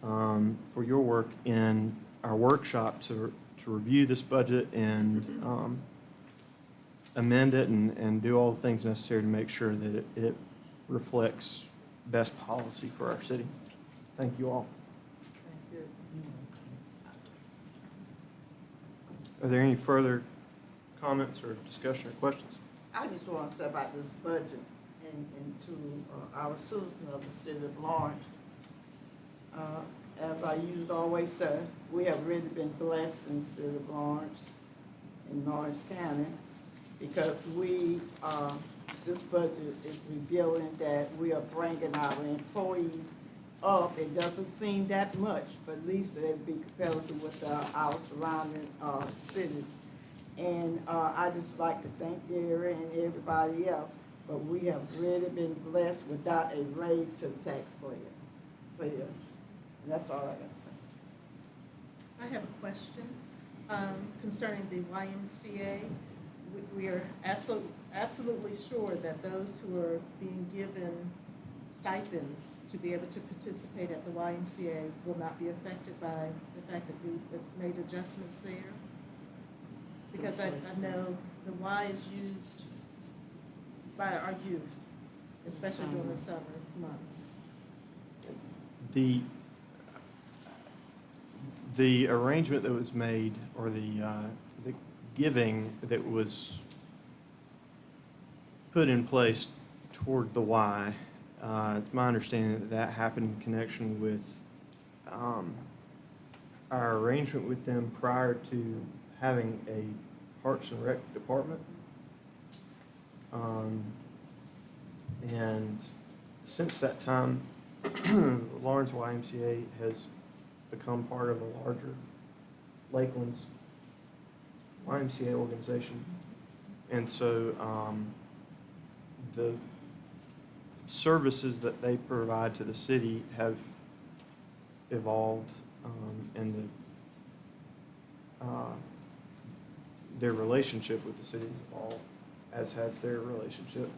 for your work in our workshop to review this budget and amend it and do all the things necessary to make sure that it reflects best policy for our city. Thank you all. Thank you. Are there any further comments or discussion or questions? I just want to say about this budget and to our citizens of the city of Lawrence. As I used to always say, we have really been blessed in the city of Lawrence, in Lawrence County, because this budget is revealing that we are bringing our employees up. It doesn't seem that much, but at least it'll be competitive with our surrounding cities. And I just like to thank Gary and everybody else, but we have really been blessed without a raise to the taxpayer. And that's all I got to say. I have a question concerning the YMCA. We are absolutely sure that those who are being given stipends to be able to participate at the YMCA will not be affected by the fact that we've made adjustments there? Because I know the Y is used by our youth, especially during the summer months. The arrangement that was made, or the giving that was put in place toward the Y, it's my understanding that that happened in connection with our arrangement with them prior to having a Parks and Rec department. And since that time, the Lawrence YMCA has become part of a larger Lakeland's YMCA organization. And so the services that they provide to the city have evolved, and their relationship with the city has evolved, as has their relationship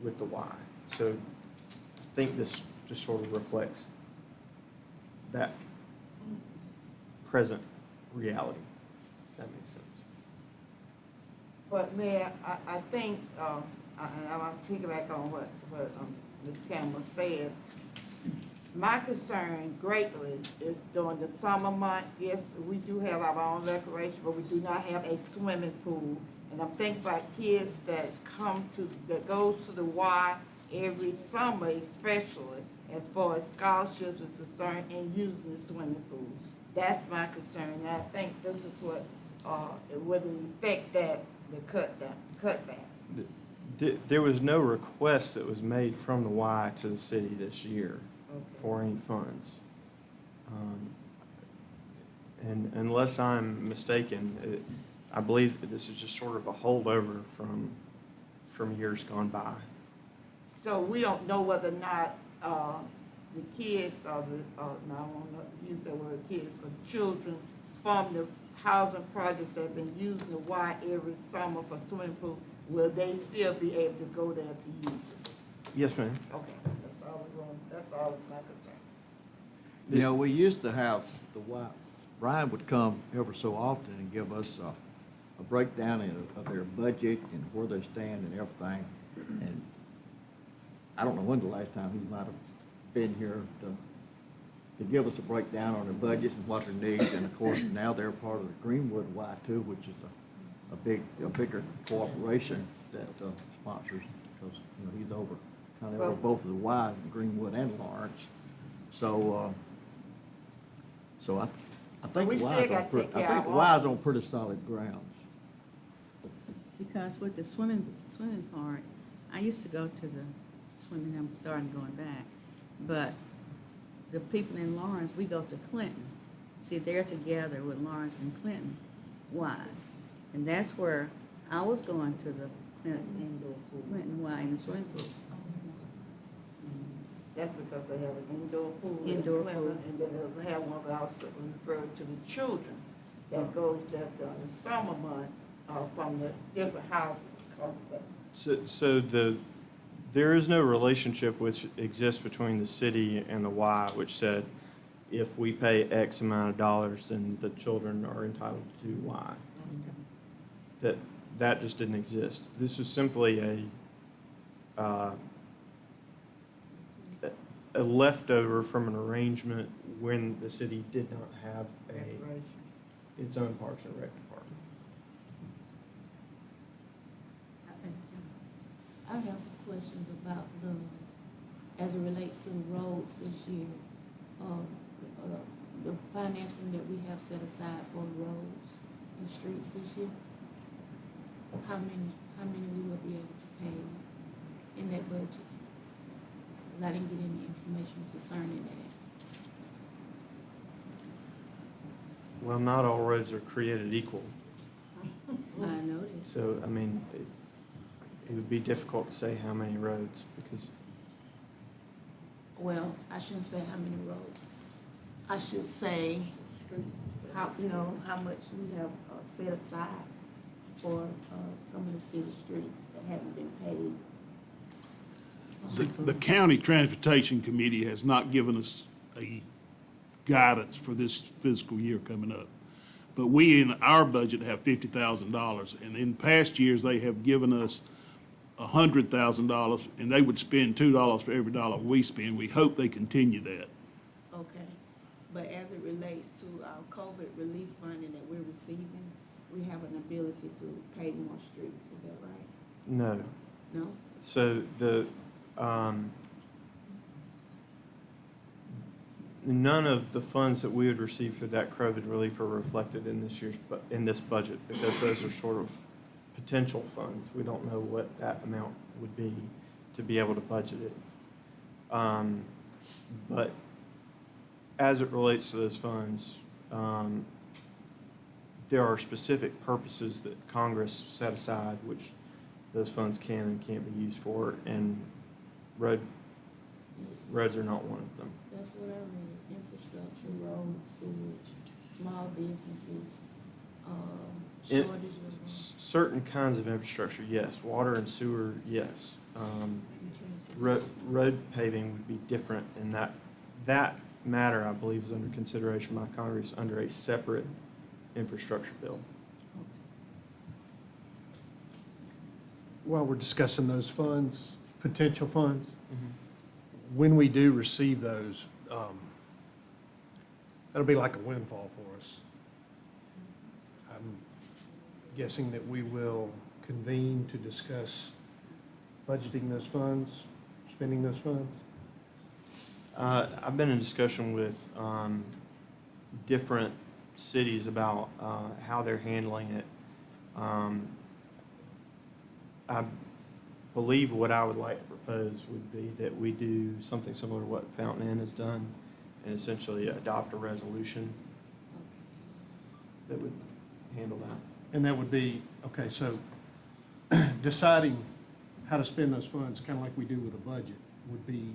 with the Y. So I think this just sort of reflects that present reality, if that makes sense. But Mayor, I think, and I want to piggyback on what Ms. Campbell said. My concern greatly is during the summer months. Yes, we do have our own recreation, but we do not have a swimming pool. And I'm thinking about kids that goes to the Y every summer especially, as far as scholarships is concerned and using the swimming pool. That's my concern, and I think this is what, it would affect that, the cutback. There was no request that was made from the Y to the city this year for any funds. And unless I'm mistaken, I believe that this is just sort of a holdover from years gone by. So we don't know whether or not, the kids or no, I won't use that word kids, but children from the housing projects that have been using the Y every summer for swimming pool, will they still be able to go there to use it? Yes, ma'am. Okay, that's all my concern. You know, we used to have Brian would come ever so often and give us a breakdown of their budget and where they stand and everything. And I don't know when the last time he might have been here to give us a breakdown on their budgets and what their needs. And of course, now they're part of the Greenwood Y too, which is a bigger corporation that sponsors, because, you know, he's kind of over both of the Ys, Greenwood and Lawrence. So, I think We the still Y's gotta take care of the our Y's on pretty solid grounds. Because with the swimming part, I used to go to the swimming, I'm starting going back, but the people in Lawrence, we go to Clinton. See, they're together with Lawrence and Clinton Y's. And that's where I was going to the Clinton Y in the swimming pool. That's because they have an indoor pool. Indoor in Clemson, pool. And then they have one that also referred to the children that goes there during the summer months, from the different housing complexes. So there is no relationship which exists between the city and the Y, which said if we pay X amount of dollars, then the children are entitled to Y. That just didn't exist. This was simply a leftover from an arrangement when the city did not have its own Parks and Rec department. I have some questions about as it relates to the roads this year. The financing that we have set aside for roads and streets this year. How many we will be able to pay in that budget? 'Cause I didn't get any information concerning that. Well, not all roads are created equal. I know that. So, I mean, it would be difficult to say how many roads because, Well, I shouldn't say how many roads. I should say how much we have set aside for some of the city streets that haven't been paid. The county transportation committee has not given us a guidance for this fiscal year coming up. But we, in our budget, have $50,000, and in past years, they have given us $100,000, and they would spend $2 for every dollar we spend. We hope they continue that. Okay, but as it relates to our COVID relief funding that we're receiving, we have an ability to pay more streets, is that right? no. No? So none of the funds that we would receive for that COVID relief are reflected in this budget because those are sort of potential funds. We don't know what that amount would be to be able to budget it. But as it relates to those funds, there are specific purposes that Congress set aside which those funds can and can't be used for, and roads are not one of them. That's what I read, infrastructure, roads, sewage, small businesses, shortage of. Certain kinds of infrastructure, yes. Water and sewer, yes. Transportation. Road paving would be different, and that matter, I believe, is under consideration by Congress under a separate infrastructure bill. While we're discussing those funds, potential funds, when we do receive those, that'll be like a windfall for us. I'm guessing that we will convene to discuss budgeting those funds, spending those funds. I've been in discussion with different cities about how they're handling it. I believe what I would like to propose would be that we do something similar to what Fountain Inn has done, and essentially adopt a resolution that would handle that. And that would be, okay, so deciding how to spend those funds, kind of like we do with a budget, would be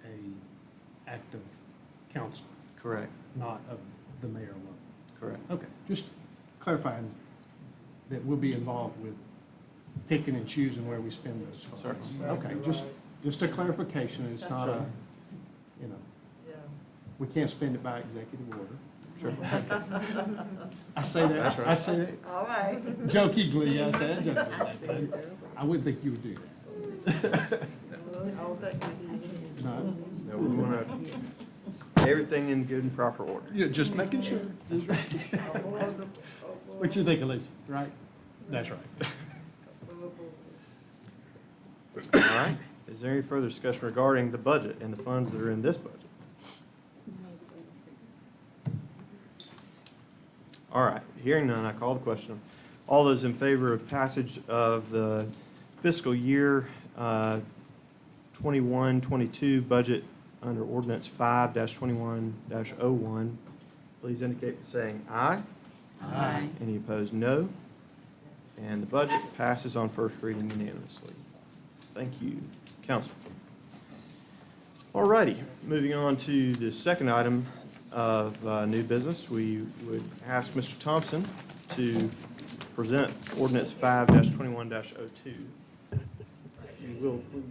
a act of council, Correct. not of the mayor alone. Correct. Okay, just clarifying that we'll be involved with picking and choosing where we spend those funds. Certainly. Okay, just a clarification, it's not a, you know, Yeah. we can't spend it by executive order. Sure. I say that, That's right. I say that All right. jokingly, I say that jokingly. I wouldn't think you would do that. I don't think we do. No? No, we want to, everything in good and proper order. Yeah, just making sure. What you think, Alicia, right? That's right. All right. Is there any further discussion regarding the budget and the funds that are in this budget? All right. Hearing none, I call the question. All those in favor of passage of the fiscal year 21-22 budget under Ordinance 5-21-01, please indicate by saying aye. Aye. Any opposed, no. And the budget passes on first reading unanimously. Thank you, council. All righty, moving on to the second item of new business, we would ask Mr. Thompson to present ordinance 5-21-02. You will please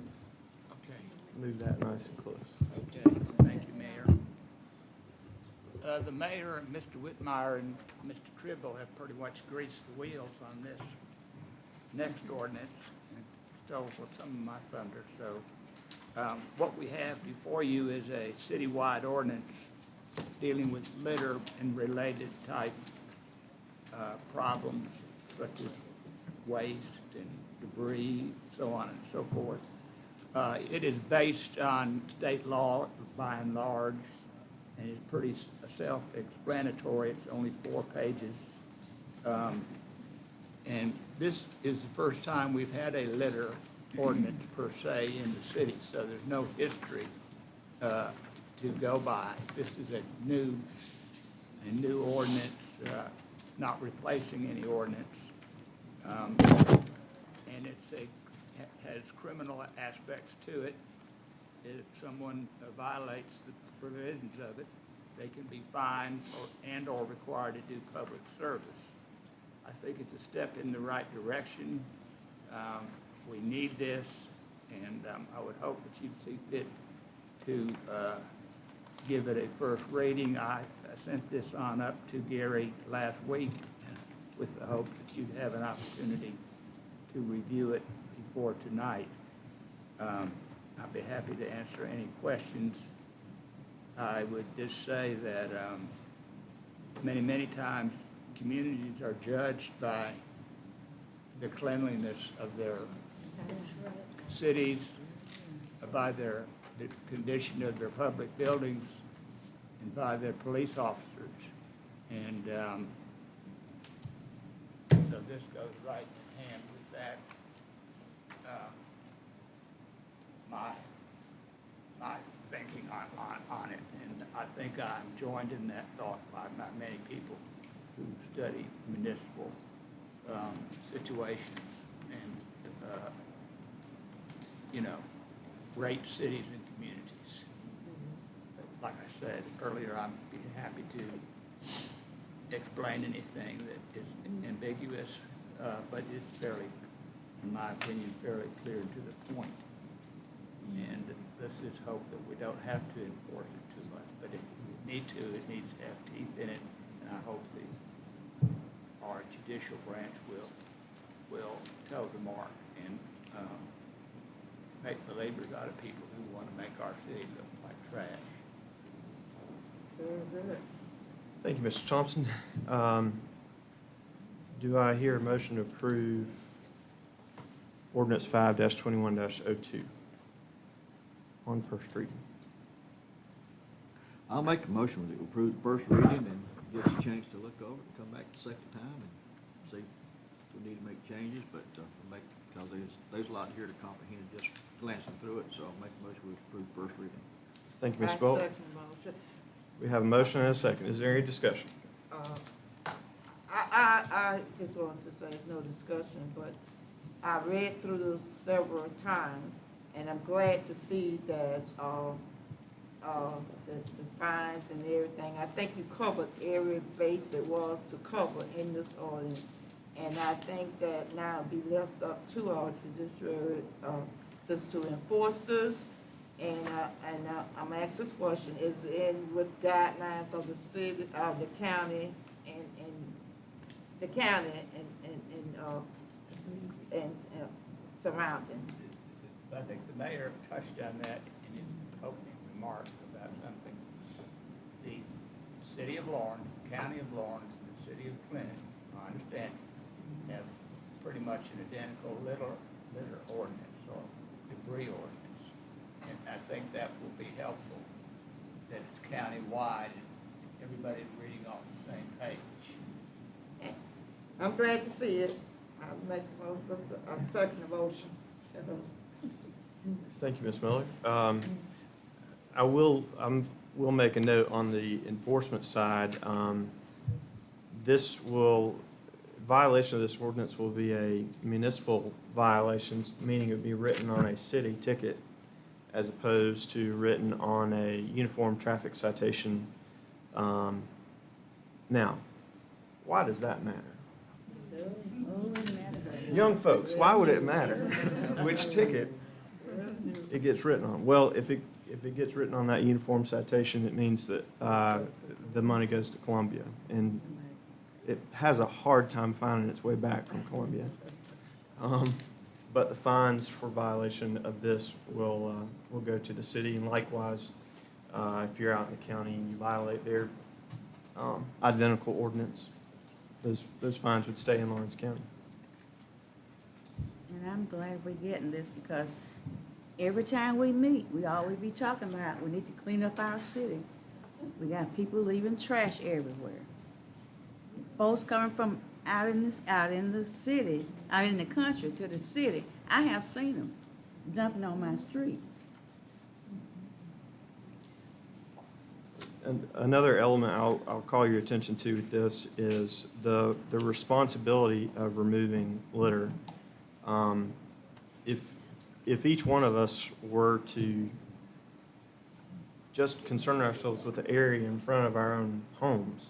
move that nice and close. Okay, thank you, Mayor. The mayor and Mr. Whitmire and Mr. Tribble have pretty much greased the wheels on this next ordinance and stole some of my thunder. So what we have before you is a citywide ordinance dealing with litter and related type problems such as waste and debris, so on and so forth. It is based on state law by and large, and it's pretty self-explanatory. It's only 4 pages. And this is the first time we've had a litter ordinance per se in the city, so there's no history to go by. This is a new ordinance, not replacing any ordinance. And has criminal aspects to it. If someone violates the provisions of it, they can be fined or required to do public service. I think it's a step in the right direction. We need this, and I would hope that you'd see fit to give it a first rating. I sent this on up to Gary last week with the hope that you'd have an opportunity to review it before tonight. I'd be happy to answer any questions. I would just say that many times communities are judged by the cleanliness of their cities, by the condition of their public buildings, and by their police officers. And so this goes right in hand with that. My thinking on it, and I think I'm joined in that thought by many people who study municipal situations and, great cities and communities. Like I said earlier, I'd be happy to explain anything that is ambiguous, but it's fairly, in my opinion, fairly clear to the point. And let's just hope that we don't have to enforce it too much. But if we need to, it needs to have teeth in it. And I hope our judicial branch will toe the mark and make believers out of people who want to make our city look like trash. Very good. Thank you, Mr. Thompson. Do I hear a motion to approve ordinance 5-21-02 on first reading? I'll make a motion to approve the first reading and give us a chance to look over it, come back the second time and see if we need to make changes, but because there's a lot here to comprehend just glancing through it, so I'll make a motion to approve first reading. Thank you, I Ms. Bolt. second the motion. We have a motion and a second. Is there any discussion? I just wanted to say, there's no discussion, but I read through this several times, and I'm glad to see that, the fines and everything, I think you covered every base it was to cover in this ordinance. And I think that now it'll be left up to our judiciary, just to enforce this. And I'm asking this question, is it in with guidelines of the city, of the county, and the county and surrounding? I think the mayor touched on that in his opening remarks about something. The city of Lawrence, county of Lawrence, and the city of Clinton, I understand, have pretty much an identical litter ordinance or debris ordinance. And I think that will be helpful, that it's countywide and everybody's reading off the same page. I'm glad to see it. I'll make a motion, a second motion. Thank you, Ms. Miller. I will make a note on the enforcement side. Violation of this ordinance will be a municipal violation, meaning it would be written on a city ticket as opposed to written on a uniform traffic citation. Now, why does that matter? Young folks, why would it matter which ticket it gets written on? Well, if it gets written on that uniform citation, it means that the money goes to Columbia, and it has a hard time finding its way back from Columbia. But the fines for violation of this will go to the city, and likewise, if you're out in the county and you violate their identical ordinance, those fines would stay in Lawrence County. And I'm glad we're getting this because every time we meet, we always be talking about we need to clean up our city. We got people leaving trash everywhere. Folks coming from out in the city, out in the country to the city. I have seen them dumping on my street. And another element I'll call your attention to with this is the responsibility of removing litter. If each one of us were to just concern ourselves with the area in front of our own homes,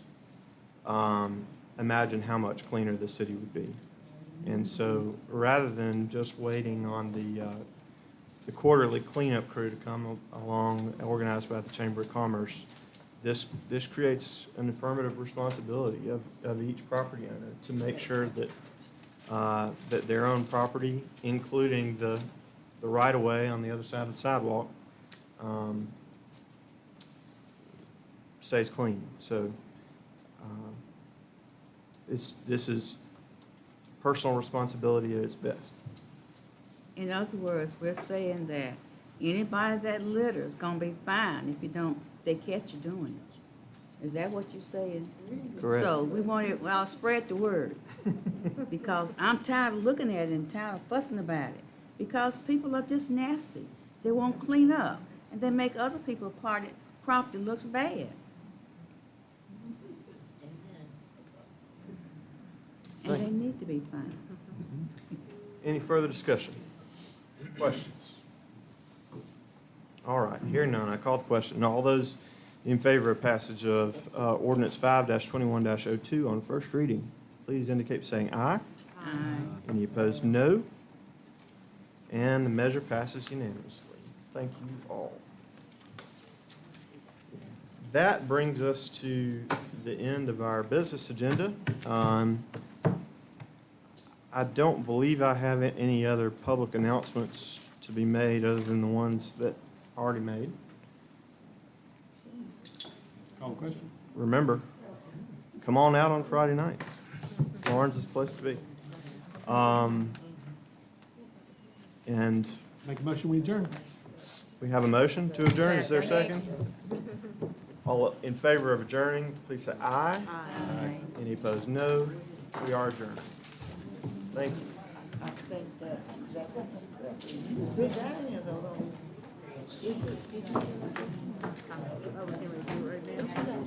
imagine how much cleaner the city would be. And so rather than just waiting on the quarterly cleanup crew to come along, organized by the Chamber of Commerce, this creates an affirmative responsibility of each property owner to make sure that that their own property, including the right-of-way on the other side of the sidewalk, stays clean. So this is personal responsibility at its best. In other words, we're saying that anybody that litters is gonna be fined if they catch you doing it. Is that what you're saying? Correct. So we want it, well, spread the word. Because I'm tired of looking at it and tired of fussing about it. Because people are just nasty. They won't clean up. And they make other people's property looks bad. And they need to be fined. Any further discussion? Questions? All right, hearing none, I call the question. All those in favor of passage of ordinance 5-21-02 on first reading, please indicate by saying aye. Aye. Any opposed, no. And the measure passes unanimously. Thank you all. That brings us to the end of our business agenda. I don't believe I have any other public announcements to be made other than the ones that I already made. Call the question. Remember, come on out on Friday nights. Lawrence is the place to be. And Make a motion, we adjourn. we have a motion to adjourn. Is there a second? All in favor of adjourning, please say aye. Aye. Any opposed, no. We are adjourned. Thank you. I think that, big down here though, don't we? I was getting ready to do it right now.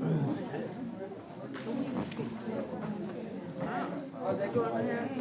Are they going to have?